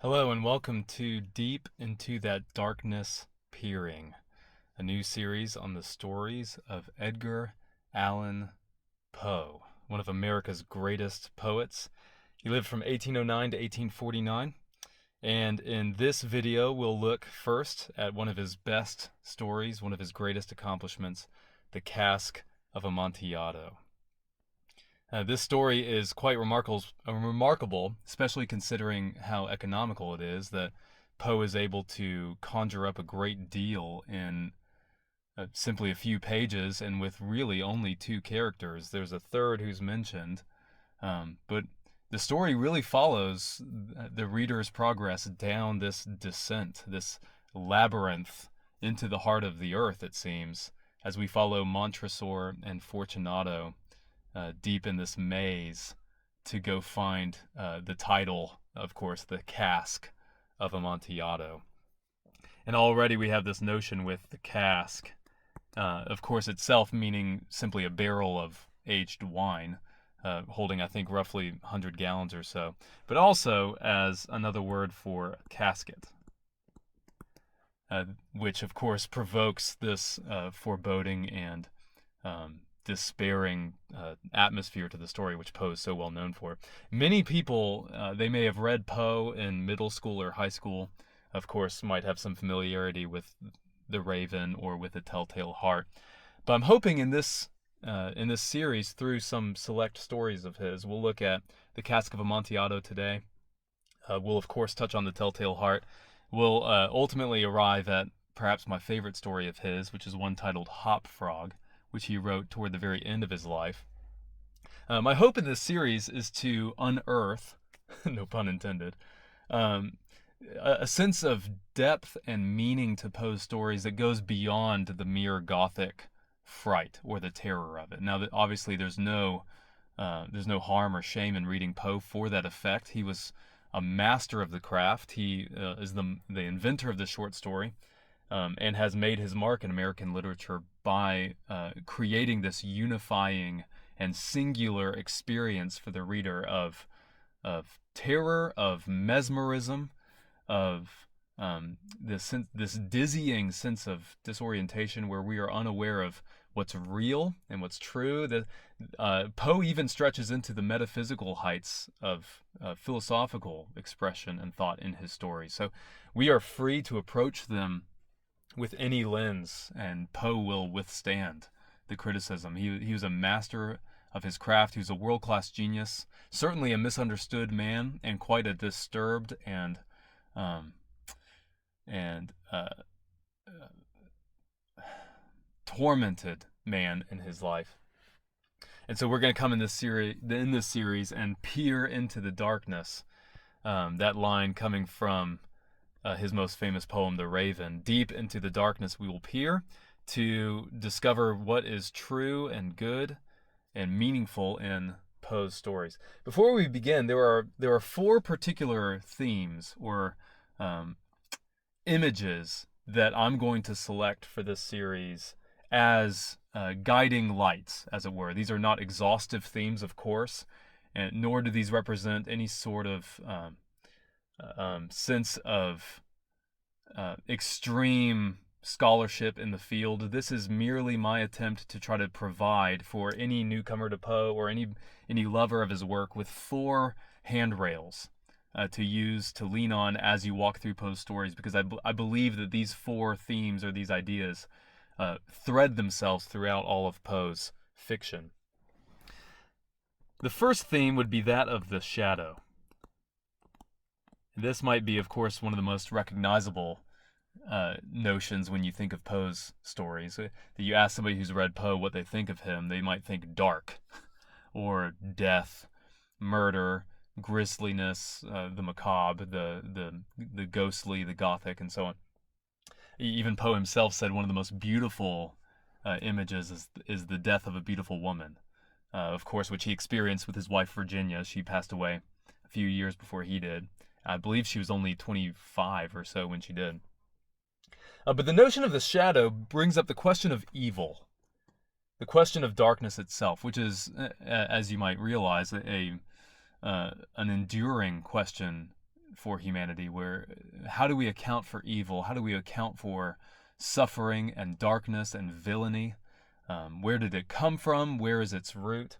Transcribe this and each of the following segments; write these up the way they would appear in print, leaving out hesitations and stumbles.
Hello and welcome to Deep Into That Darkness Peering, a new series on the stories of Edgar Allan Poe, one of America's greatest poets. He lived from 1809 to 1849, and in this video we'll look first at one of his best stories, one of his greatest accomplishments, the Cask of Amontillado. This story is quite remarkable, especially considering how economical it is, that Poe is able to conjure up a great deal in simply a few pages and with really only two characters. There's a third who's mentioned, but the story really follows the reader's progress down this descent, this labyrinth into the heart of the earth, it seems, as we follow Montresor and Fortunato deep in this maze to go find the title, of course, the Cask of Amontillado. And already we have this notion with the cask, of course, itself meaning simply a barrel of aged wine, holding, I think, roughly 100 gallons or so, but also as another word for casket, which, of course, provokes this foreboding and despairing atmosphere to the story, which Poe is so well known for. Many people, they may have read Poe in middle school or high school, of course, might have some familiarity with The Raven or with The Telltale Heart. But I'm hoping in this series, through some select stories of his, we'll look at the Cask of Amontillado today. We'll, of course, touch on The Telltale Heart. We'll ultimately arrive at perhaps my favorite story of his, which is one titled Hop Frog, which he wrote toward the very end of his life. My hope in this series is to unearth, no pun intended, a sense of depth and meaning to Poe's stories that goes beyond the mere Gothic fright or the terror of it. Now, obviously, there's no harm or shame in reading Poe for that effect. He was a master of the craft. He is the inventor of the short story. And has made his mark in American literature by creating this unifying and singular experience for the reader of terror, of mesmerism, of this dizzying sense of disorientation where we are unaware of what's real and what's true. That Poe even stretches into the metaphysical heights of philosophical expression and thought in his stories. So we are free to approach them with any lens, and Poe will withstand the criticism. He was a master of his craft. He was a world-class genius, certainly a misunderstood man, and quite a disturbed and tormented man in his life. And so we're going to come in this series and peer into the darkness. That line coming from his most famous poem, The Raven. Deep into the darkness we will peer to discover what is true and good and meaningful in Poe's stories. Before we begin, there are four particular themes or images that I'm going to select for this series as guiding lights, as it were. These are not exhaustive themes, of course, and nor do these represent any sort of sense of extreme scholarship in the field. This is merely my attempt to try to provide for any newcomer to Poe or any lover of his work with four handrails to use, to lean on as you walk through Poe's stories, because I believe that these four themes or these ideas thread themselves throughout all of Poe's fiction. The first theme would be that of the shadow. This might be, of course, one of the most recognizable notions when you think of Poe's stories. That you ask somebody who's read Poe what they think of him, they might think dark, or death, murder, grisliness, the macabre, the ghostly, the gothic, and so on. Even Poe himself said one of the most beautiful images is the death of a beautiful woman, of course, which he experienced with his wife Virginia. She passed away a few years before he did. I believe she was only 25 or so when she did. But the notion of the shadow brings up the question of evil, the question of darkness itself, which is, as you might realize, an enduring question for humanity, where how do we account for evil? How do we account for suffering and darkness and villainy? Where did it come from? Where is its root?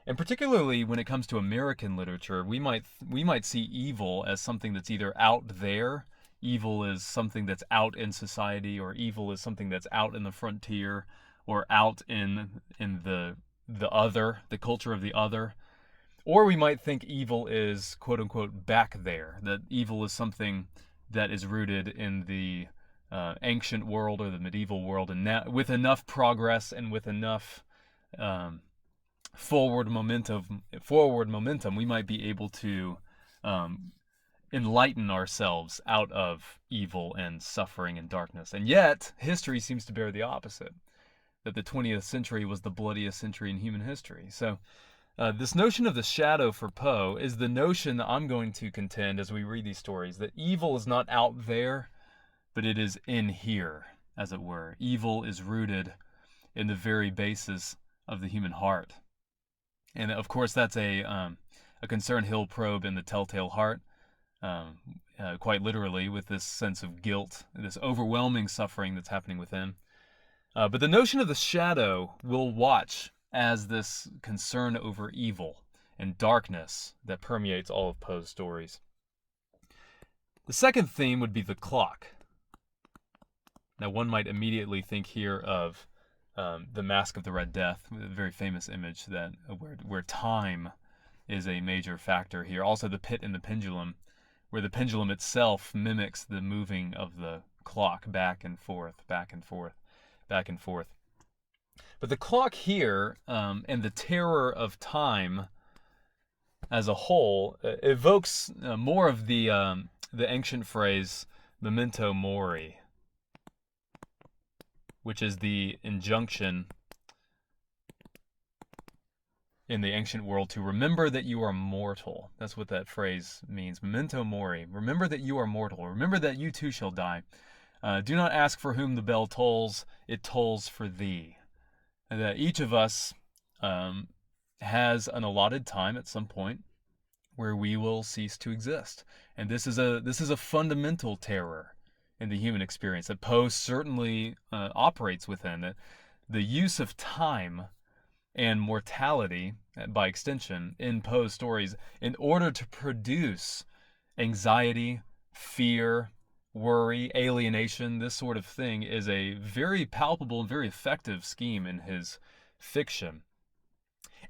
And particularly when it comes to American literature, we might see evil as something that's either out there, evil is something that's out in society, or evil is something that's out in the frontier, or out in the other, the culture of the other. Or we might think evil is, quote unquote, back there, that evil is something that is rooted in the ancient world or the medieval world, and now, with enough progress and with enough forward momentum, we might be able to enlighten ourselves out of evil and suffering and darkness. And yet, history seems to bear the opposite, that the 20th century was the bloodiest century in human history. So this notion of the shadow for Poe is the notion that I'm going to contend as we read these stories, that evil is not out there, but it is in here, as it were. Evil is rooted in the very basis of the human heart. And of course, that's a concern he'll probe in The Telltale Heart, quite literally, with this sense of guilt, this overwhelming suffering that's happening within. But the notion of the shadow we'll watch as this concern over evil and darkness that permeates all of Poe's stories. The second theme would be the clock. Now, one might immediately think here of the Mask of the Red Death, a very famous image that where time is a major factor here. Also, the Pit and the Pendulum, where the pendulum itself mimics the moving of the clock back and forth, back and forth, back and forth. But the clock here and the terror of time as a whole evokes more of the ancient phrase Memento Mori, which is the injunction in the ancient world to remember that you are mortal. That's what that phrase means. Memento Mori. Remember that you are mortal. Remember that you too shall die. Do not ask for whom the bell tolls. It tolls for thee. And that each of us has an allotted time at some point where we will cease to exist. And this is a fundamental terror in the human experience that Poe certainly operates within. The use of time and mortality, by extension, in Poe's stories in order to produce anxiety, fear, worry, alienation, this sort of thing, is a very palpable and very effective scheme in his fiction.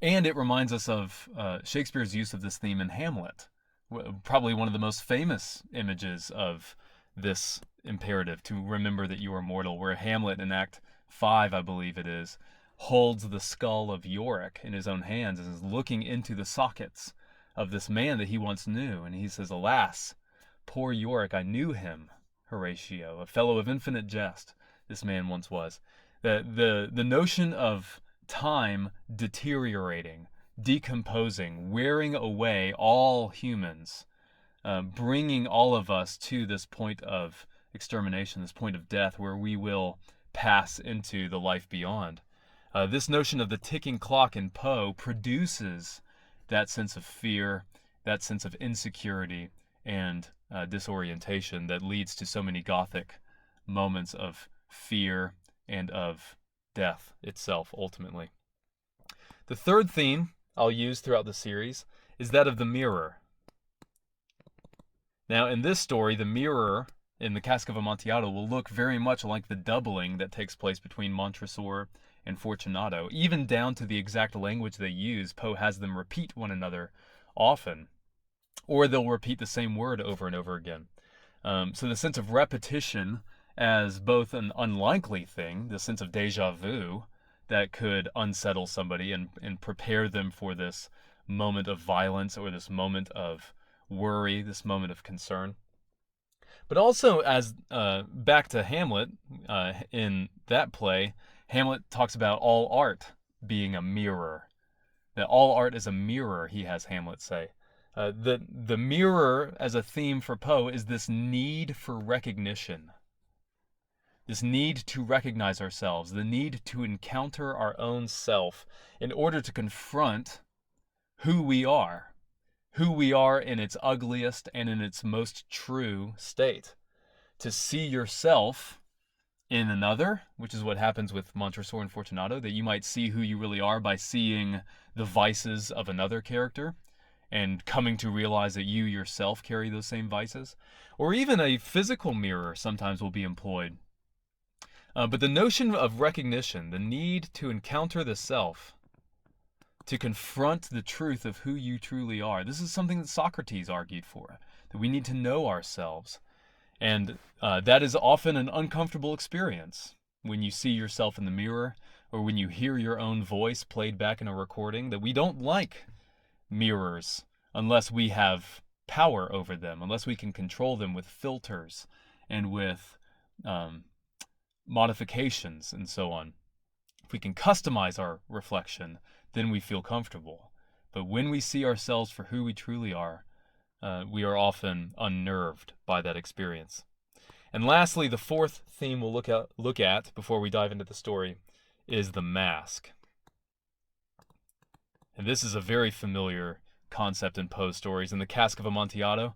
And it reminds us of Shakespeare's use of this theme in Hamlet, probably one of the most famous images of this imperative to remember that you are mortal, where Hamlet in Act 5, I believe it is, holds the skull of Yorick in his own hands and is looking into the sockets of this man that he once knew. And he says, "Alas, poor Yorick, I knew him, Horatio, a fellow of infinite jest, this man once was." The notion of time deteriorating, decomposing, wearing away all humans, bringing all of us to this point of extermination, this point of death, where we will pass into the life beyond. This notion of the ticking clock in Poe produces that sense of fear, that sense of insecurity, and disorientation that leads to so many Gothic moments of fear and of death itself, ultimately. The third theme I'll use throughout the series is that of the mirror. Now, in this story, the mirror in the Cask of Amontillado will look very much like the doubling that takes place between Montresor and Fortunato. Even down to the exact language they use, Poe has them repeat one another often, or they'll repeat the same word over and over again. So the sense of repetition as both an unlikely thing, the sense of déjà vu that could unsettle somebody and prepare them for this moment of violence or this moment of worry, this moment of concern. But also, as back to Hamlet, in that play, Hamlet talks about all art being a mirror. That all art is a mirror, he has Hamlet say. The mirror as a theme for Poe is this need for recognition. This need to recognize ourselves, the need to encounter our own self in order to confront who we are, who we are in its ugliest and in its most true state. To see yourself in another, which is what happens with Montresor and Fortunato, that you might see who you really are by seeing the vices of another character and coming to realize that you yourself carry those same vices. Or even a physical mirror sometimes will be employed. But the notion of recognition, the need to encounter the self, to confront the truth of who you truly are, this is something that Socrates argued for, that we need to know ourselves. And that is often an uncomfortable experience when you see yourself in the mirror or when you hear your own voice played back in a recording, that we don't like mirrors unless we have power over them, unless we can control them with filters and with modifications and so on. If we can customize our reflection, then we feel comfortable. But when we see ourselves for who we truly are, we are often unnerved by that experience. And lastly, the fourth theme we'll look at before we dive into the story is the mask. And this is a very familiar concept in Poe's stories. In the Cask of Amontillado,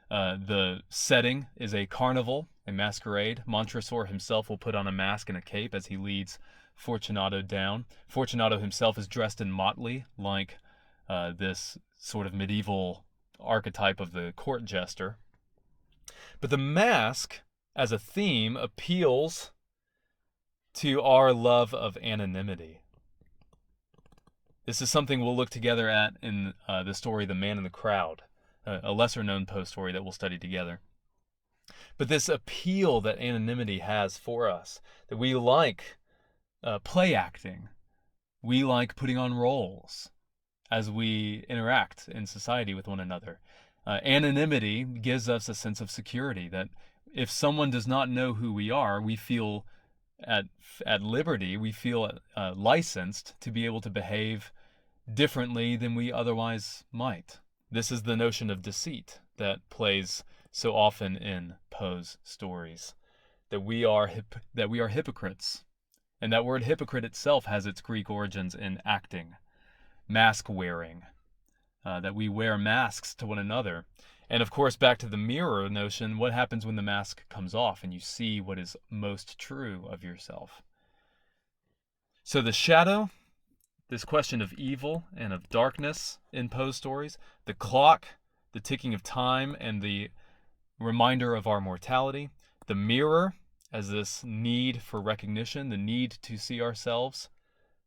the setting is a carnival, a masquerade. Montresor himself will put on a mask and a cape as he leads Fortunato down. Fortunato himself is dressed in motley, like this sort of medieval archetype of the court jester. But the mask, as a theme, appeals to our love of anonymity. This is something we'll look together at in the story The Man in the Crowd, a lesser-known Poe story that we'll study together. But this appeal that anonymity has for us, that we like play acting, we like putting on roles as we interact in society with one another. Anonymity gives us a sense of security, that if someone does not know who we are, we feel at liberty, we feel licensed to be able to behave differently than we otherwise might. This is the notion of deceit that plays so often in Poe's stories, that we are hypocrites. And that word hypocrite itself has its Greek origins in acting, mask wearing, that we wear masks to one another. And of course, back to the mirror notion, what happens when the mask comes off and you see what is most true of yourself? So the shadow, this question of evil and of darkness in Poe's stories, the clock, the ticking of time and the reminder of our mortality, the mirror as this need for recognition, the need to see ourselves,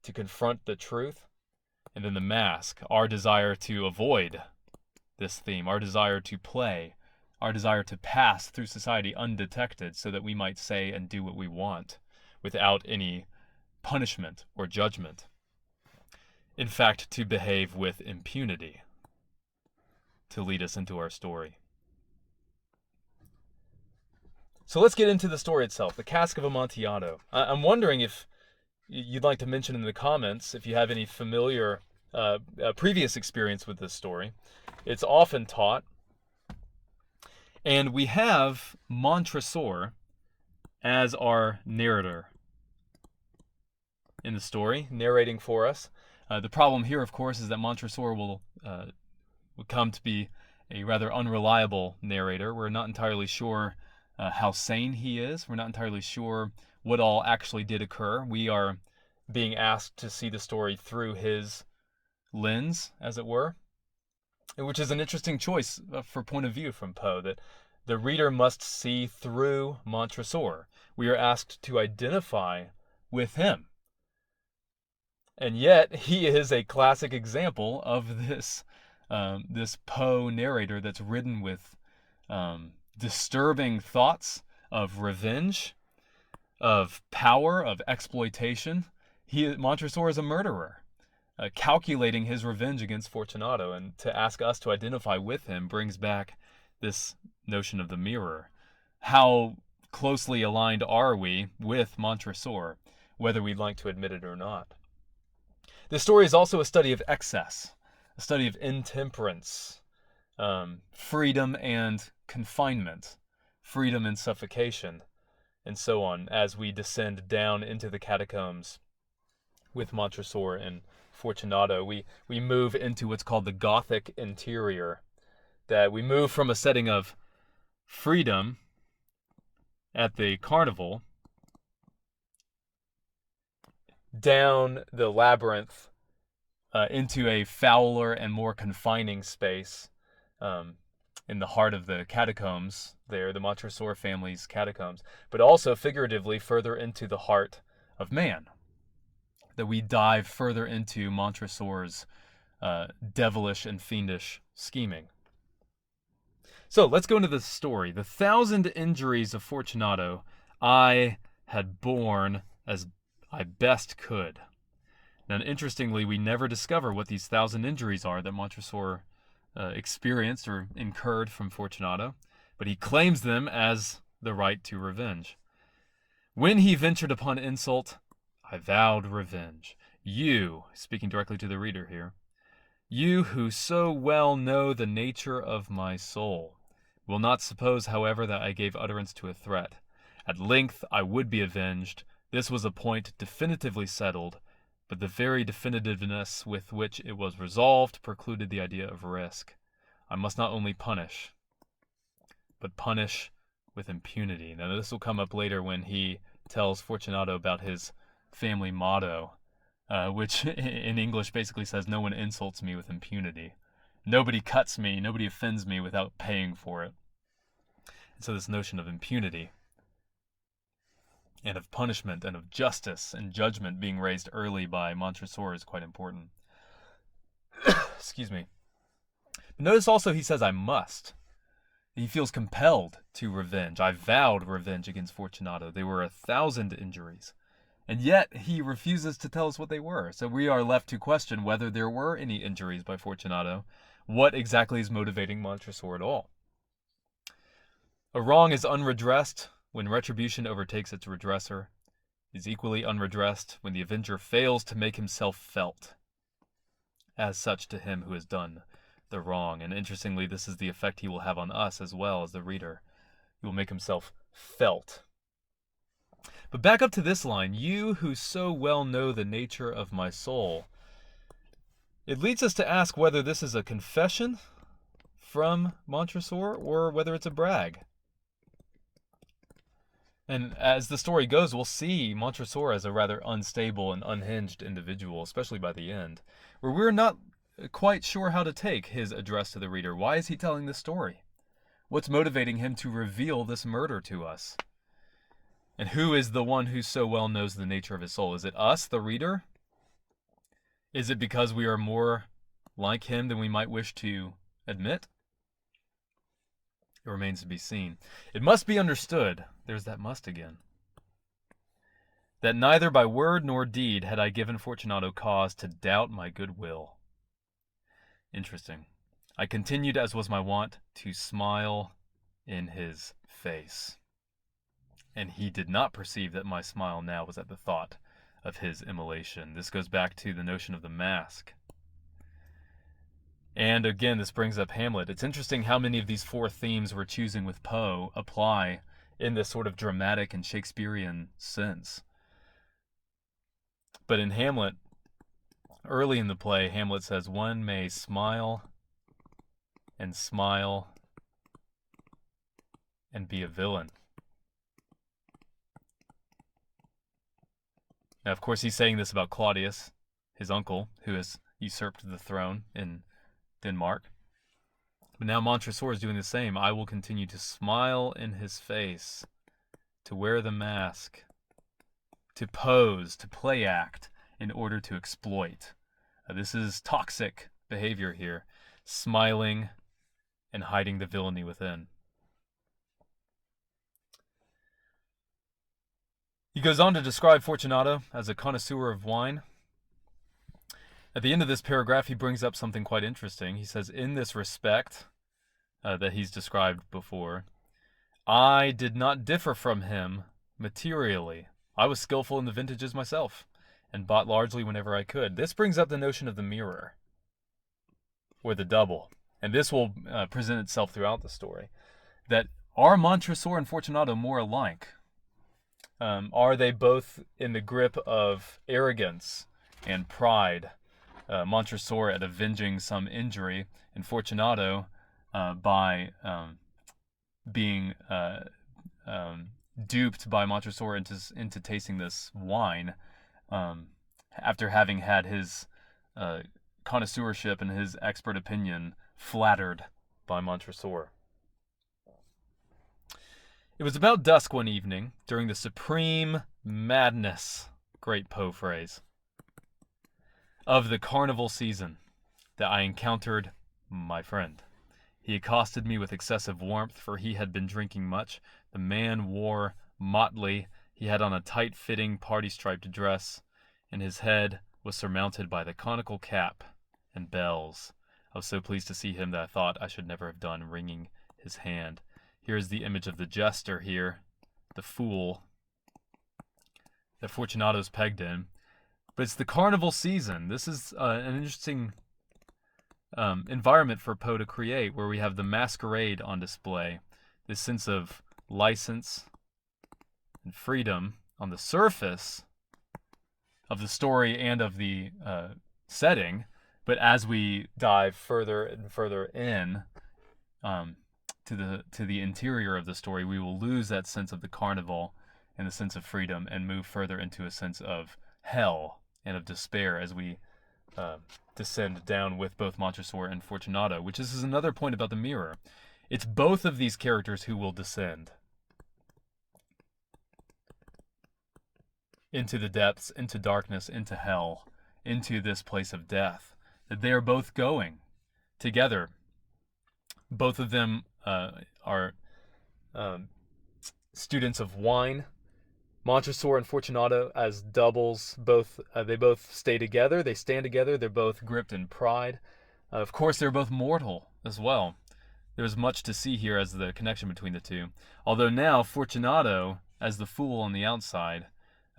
to confront the truth, and then the mask, our desire to avoid this theme, our desire to play, our desire to pass through society undetected so that we might say and do what we want without any punishment or judgment. In fact, to behave with impunity to lead us into our story. So let's get into the story itself, the Cask of Amontillado. I'm wondering if you'd like to mention in the comments if you have any familiar previous experience with this story. It's often taught. And we have Montresor as our narrator in the story, narrating for us. The problem here, of course, is that Montresor will come to be a rather unreliable narrator. We're not entirely sure how sane he is. We're not entirely sure what all actually did occur. We are being asked to see the story through his lens, as it were, which is an interesting choice for point of view from Poe, that the reader must see through Montresor. We are asked to identify with him. And yet, he is a classic example of this Poe narrator that's ridden with disturbing thoughts of revenge, of power, of exploitation. Montresor is a murderer, calculating his revenge against Fortunato, and to ask us to identify with him brings back this notion of the mirror. How closely aligned are we with Montresor, whether we'd like to admit it or not? This story is also a study of excess, a study of intemperance, freedom and confinement, freedom and suffocation, and so on, as we descend down into the catacombs with Montresor and Fortunato, we move into what's called the Gothic interior. That we move from a setting of freedom at the carnival down the labyrinth into a fouler and more confining space in the heart of the catacombs there, the Montresor family's catacombs, but also figuratively further into the heart of man. That we dive further into Montresor's devilish and fiendish scheming. So let's go into the story. The 1,000 injuries of Fortunato I had borne as I best could. Now, interestingly, we never discover what these 1,000 injuries are that Montresor experienced or incurred from Fortunato, but he claims them as the right to revenge. When he ventured upon insult, I vowed revenge. You, speaking directly to the reader here, you who so well know the nature of my soul, will not suppose, however, that I gave utterance to a threat. At length I would be avenged. This was a point definitively settled, but the very definitiveness with which it was resolved precluded the idea of risk. I must not only punish, but punish with impunity. Now, this will come up later when he tells Fortunato about his family motto, which in English basically says, no one insults me with impunity. Nobody cuts me, nobody offends me without paying for it. And so this notion of impunity and of punishment and of justice and judgment being raised early by Montresor is quite important. Excuse me. But notice also he says, I must. He feels compelled to revenge. I vowed revenge against Fortunato. They were 1,000 injuries. And yet he refuses to tell us what they were. So we are left to question whether there were any injuries by Fortunato. What exactly is motivating Montresor at all? A wrong is unredressed when retribution overtakes its redresser. It is equally unredressed when the avenger fails to make himself felt as such to him who has done the wrong. And interestingly, this is the effect he will have on us as well as the reader. He will make himself felt. But back up to this line, you who so well know the nature of my soul. It leads us to ask whether this is a confession from Montresor or whether it's a brag. And as the story goes, we'll see Montresor as a rather unstable and unhinged individual, especially by the end, where we're not quite sure how to take his address to the reader. Why is he telling this story? What's motivating him to reveal this murder to us? And who is the one who so well knows the nature of his soul? Is it us, the reader? Is it because we are more like him than we might wish to admit? It remains to be seen. It must be understood, there's that must again, that neither by word nor deed had I given Fortunato cause to doubt my goodwill. Interesting. I continued, as was my wont, to smile in his face. And he did not perceive that my smile now was at the thought of his immolation. This goes back to the notion of the mask. And again, this brings up Hamlet. It's interesting how many of these four themes we're choosing with Poe apply in this sort of dramatic and Shakespearean sense. But in Hamlet, early in the play, Hamlet says, one may smile and be a villain. Now, of course, he's saying this about Claudius, his uncle, who has usurped the throne in Denmark. But now Montresor is doing the same. I will continue to smile in his face, to wear the mask, to pose, to play act in order to exploit. This is toxic behavior here, smiling and hiding the villainy within. He goes on to describe Fortunato as a connoisseur of wine. At the end of this paragraph, he brings up something quite interesting. He says, in this respect that he's described before, I did not differ from him materially. I was skillful in the vintages myself, and bought largely whenever I could. This brings up the notion of the mirror, or the double. And this will present itself throughout the story. That are Montresor and Fortunato more alike? Are they both in the grip of arrogance and pride Montresor at avenging some injury, and Fortunato by being duped by Montresor into tasting this wine after having had his connoisseurship and his expert opinion flattered by Montresor. It was about dusk one evening, during the supreme madness, great Poe phrase, of the carnival season, that I encountered my friend. He accosted me with excessive warmth, for he had been drinking much. The man wore motley. He had on a tight-fitting, party-striped dress, and his head was surmounted by the conical cap and bells. I was so pleased to see him that I thought I should never have done wringing his hand. Here is the image of the jester here, the fool, that Fortunato's pegged in. But it's the carnival season. This is an interesting environment for Poe to create, where we have the masquerade on display, this sense of license and freedom on the surface of the story and of the setting, but as we dive further and further in to the interior of the story, we will lose that sense of the carnival and the sense of freedom and move further into a sense of hell and of despair as we descend down with both Montresor and Fortunato, which is another point about the mirror. It's both of these characters who will descend into the depths, into darkness, into hell, into this place of death, that they are both going together. Both of them are students of wine. Montresor and Fortunato as doubles, they both stay together, they stand together, they're both gripped in pride. Of course, they're both mortal as well. There's much to see here as the connection between the two. Although now, Fortunato, as the fool on the outside,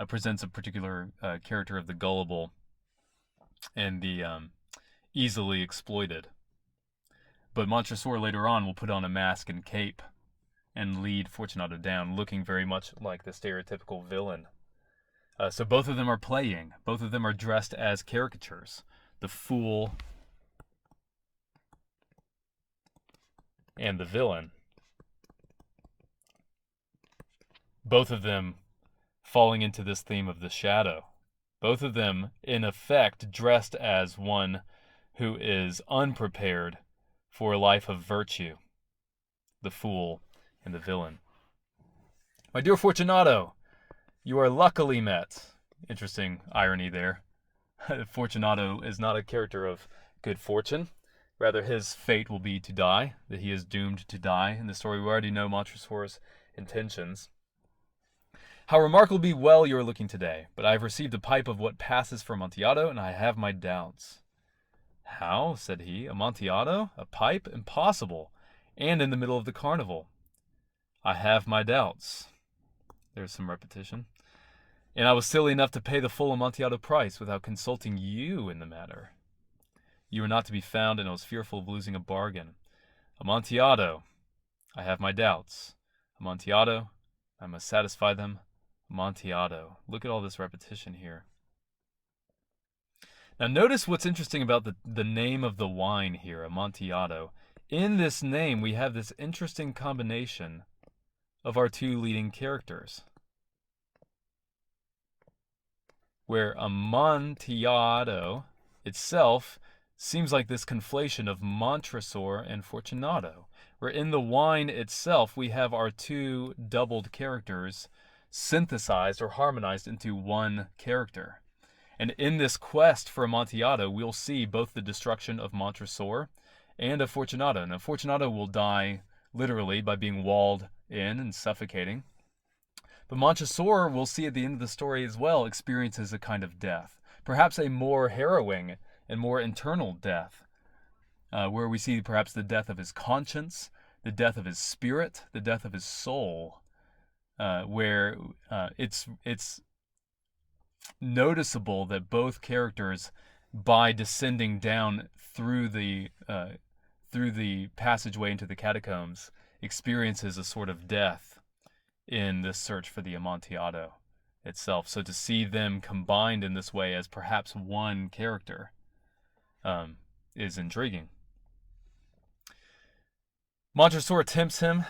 presents a particular character of the gullible and the easily exploited. But Montresor later on will put on a mask and cape and lead Fortunato down, looking very much like the stereotypical villain. So both of them are playing. Both of them are dressed as caricatures. The fool and the villain. Both of them falling into this theme of the shadow. Both of them, in effect, dressed as one who is unprepared for a life of virtue. The fool and the villain. My dear Fortunato, you are luckily met. Interesting irony there. Fortunato is not a character of good fortune. Rather, his fate will be to die, that he is doomed to die. In the story, we already know Montresor's intentions. How remarkably well you are looking today, but I have received a pipe of what passes for Amontillado, and I have my doubts. How? Said he. Amontillado? A pipe? Impossible. And in the middle of the carnival. I have my doubts. There's some repetition. And I was silly enough to pay the full Amontillado price without consulting you in the matter. You were not to be found, and I was fearful of losing a bargain. Amontillado. I have my doubts. Amontillado. I must satisfy them. Amontillado. Look at all this repetition here. Now notice what's interesting about the name of the wine here, Amontillado. In this name, we have this interesting combination of our two leading characters, where Amontillado itself seems like this conflation of Montresor and Fortunato, where in the wine itself we have our two doubled characters synthesized or harmonized into one character. And in this quest for Amontillado, we'll see both the destruction of Montresor and of Fortunato. Now, Fortunato will die literally by being walled in and suffocating. But Montresor, we'll see at the end of the story as well, experiences a kind of death. Perhaps a more harrowing and more internal death, where we see perhaps the death of his conscience, the death of his spirit, the death of his soul, where it's noticeable that both characters, by descending down through the passageway into the catacombs, experiences a sort of death in this search for the Amontillado itself. So to see them combined in this way as perhaps one character is intriguing. Montresor tempts him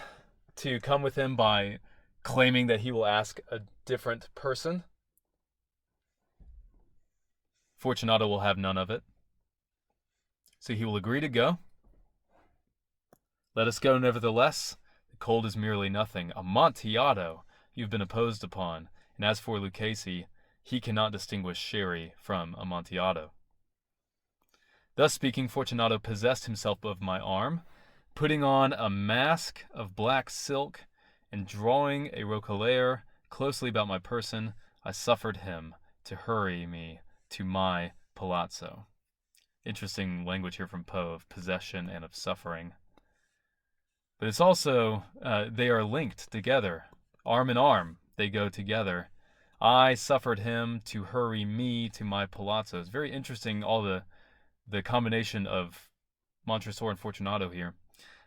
to come with him by claiming that he will ask a different person. Fortunato will have none of it. So he will agree to go. Let us go, nevertheless. The cold is merely nothing. Amontillado, you've been opposed upon. And as for Lucchese, he cannot distinguish sherry from Amontillado. Thus speaking, Fortunato possessed himself of my arm, putting on a mask of black silk, and drawing a roquelaire closely about my person, I suffered him to hurry me to my palazzo. Interesting language here from Poe of possession and of suffering. But it's also, they are linked together. Arm in arm, they go together. I suffered him to hurry me to my palazzo. It's very interesting, all the combination of Montresor and Fortunato here.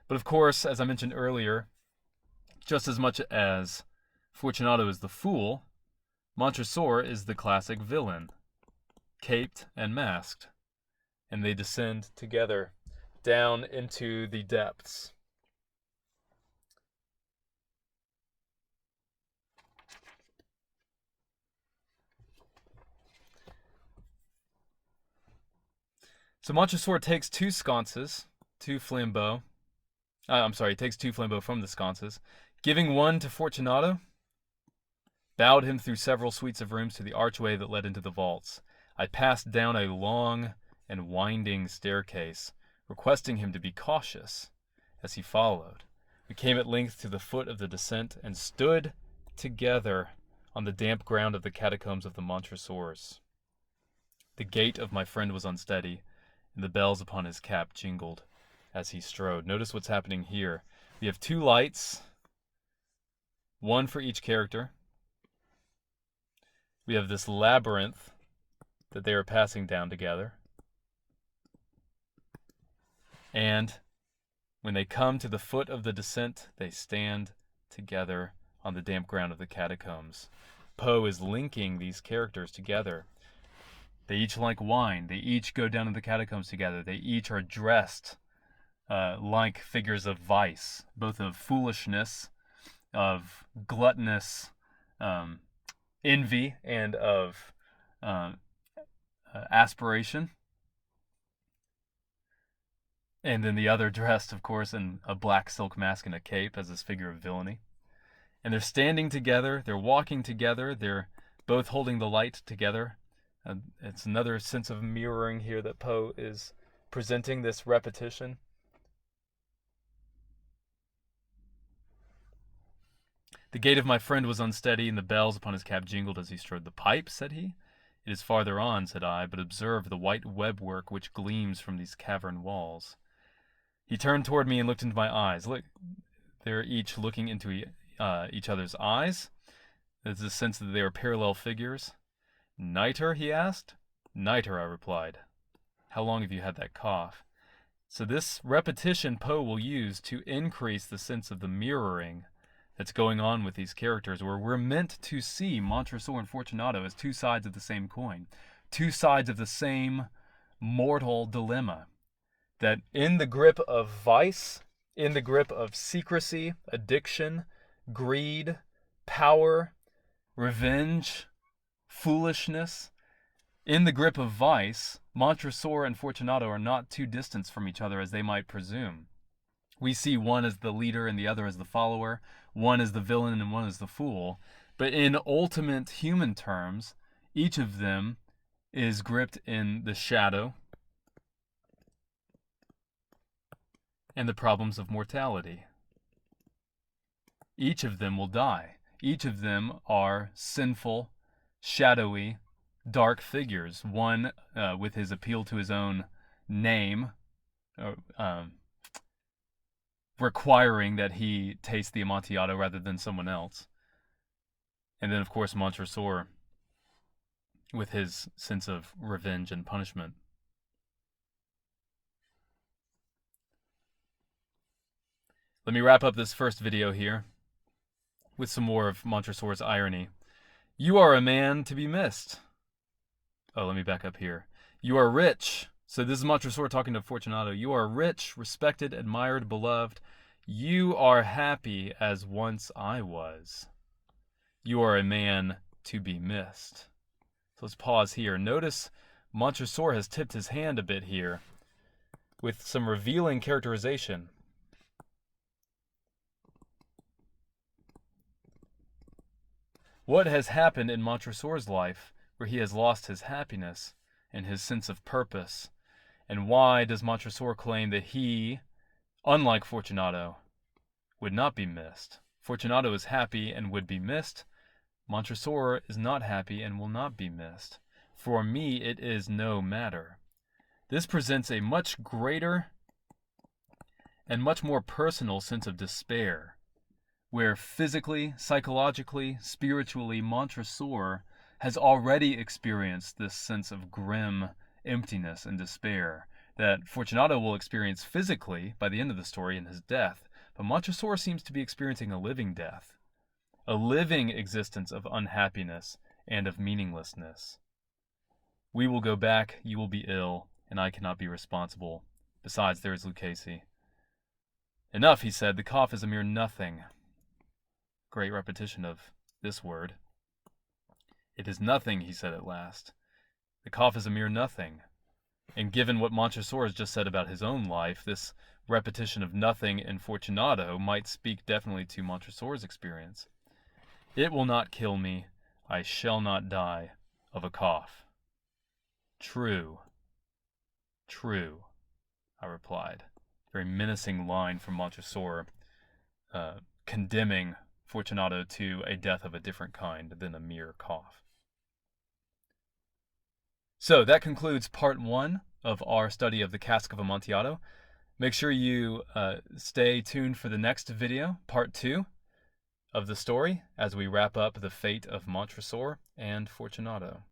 But of course, as I mentioned earlier, just as much as Fortunato is the fool, Montresor is the classic villain, caped and masked. And they descend together down into the depths. So Montresor takes two sconces, two flambeaux. He takes two flambeaux from the sconces, giving one to Fortunato, bowed him through several suites of rooms to the archway that led into the vaults. I passed down a long and winding staircase, requesting him to be cautious as he followed. We came at length to the foot of the descent and stood together on the damp ground of the catacombs of the Montresors. The gait of my friend was unsteady, and the bells upon his cap jingled as he strode. Notice what's happening here. We have two lights, one for each character. We have this labyrinth that they are passing down together. And when they come to the foot of the descent, they stand together on the damp ground of the catacombs. Poe is linking these characters together. They each like wine. They each go down to the catacombs together. They each are dressed like figures of vice, both of foolishness, of gluttonous envy, and of aspiration. And then the other dressed, of course, in a black silk mask and a cape as this figure of villainy. And they're standing together. They're walking together. They're both holding the light together. It's another sense of mirroring here that Poe is presenting, this repetition. The gait of my friend was unsteady, and the bells upon his cap jingled as he strode. The pipe, said he? It is farther on, said I, but observe the white webwork which gleams from these cavern walls. He turned toward me and looked into my eyes. Look, they're each looking into each other's eyes. There's a sense that they are parallel figures. Nitre, he asked. Nitre, I replied. How long have you had that cough? So this repetition Poe will use to increase the sense of the mirroring that's going on with these characters, where we're meant to see Montresor and Fortunato as two sides of the same coin, two sides of the same mortal dilemma, that in the grip of vice, in the grip of secrecy, addiction, greed, power, revenge, foolishness, in the grip of vice, Montresor and Fortunato are not too distant from each other as they might presume. We see one as the leader and the other as the follower, one as the villain and one as the fool. But in ultimate human terms, each of them is gripped in the shadow and the problems of mortality. Each of them will die. Each of them are sinful, shadowy, dark figures. One with his appeal to his own name, requiring that he taste the Amontillado rather than someone else. And then, of course, Montresor with his sense of revenge and punishment. Let me wrap up this first video here with some more of Montresor's irony. You are a man to be missed. Oh, let me back up here. You are rich, So this is Montresor talking to Fortunato. You are rich, respected, admired, beloved. You are happy as once I was. You are a man to be missed. So let's pause here. Notice Montresor has tipped his hand a bit here with some revealing characterization. What has happened in Montresor's life where he has lost his happiness and his sense of purpose? And why does Montresor claim that he, unlike Fortunato, would not be missed? Fortunato is happy and would be missed. Montresor is not happy and will not be missed. For me, it is no matter. This presents a much greater and much more personal sense of despair, where physically, psychologically, spiritually, Montresor has already experienced this sense of grim emptiness and despair that Fortunato will experience physically by the end of the story in his death. But Montresor seems to be experiencing a living death, a living existence of unhappiness and of meaninglessness. We will go back, you will be ill, and I cannot be responsible. Besides, there is Lucchese. Enough, he said, the cough is a mere nothing. Great repetition of this word. It is nothing, he said at last. The cough is a mere nothing. And given what Montresor has just said about his own life, this repetition of nothing in Fortunato might speak definitely to Montresor's experience. It will not kill me. I shall not die of a cough. True. True, I replied. Very menacing line from Montresor, condemning Fortunato to a death of a different kind than a mere cough. So that concludes part 1 of our study of the Cask of Amontillado. Make sure you stay tuned for the next video, part 2 of the story, as we wrap up the fate of Montresor and Fortunato.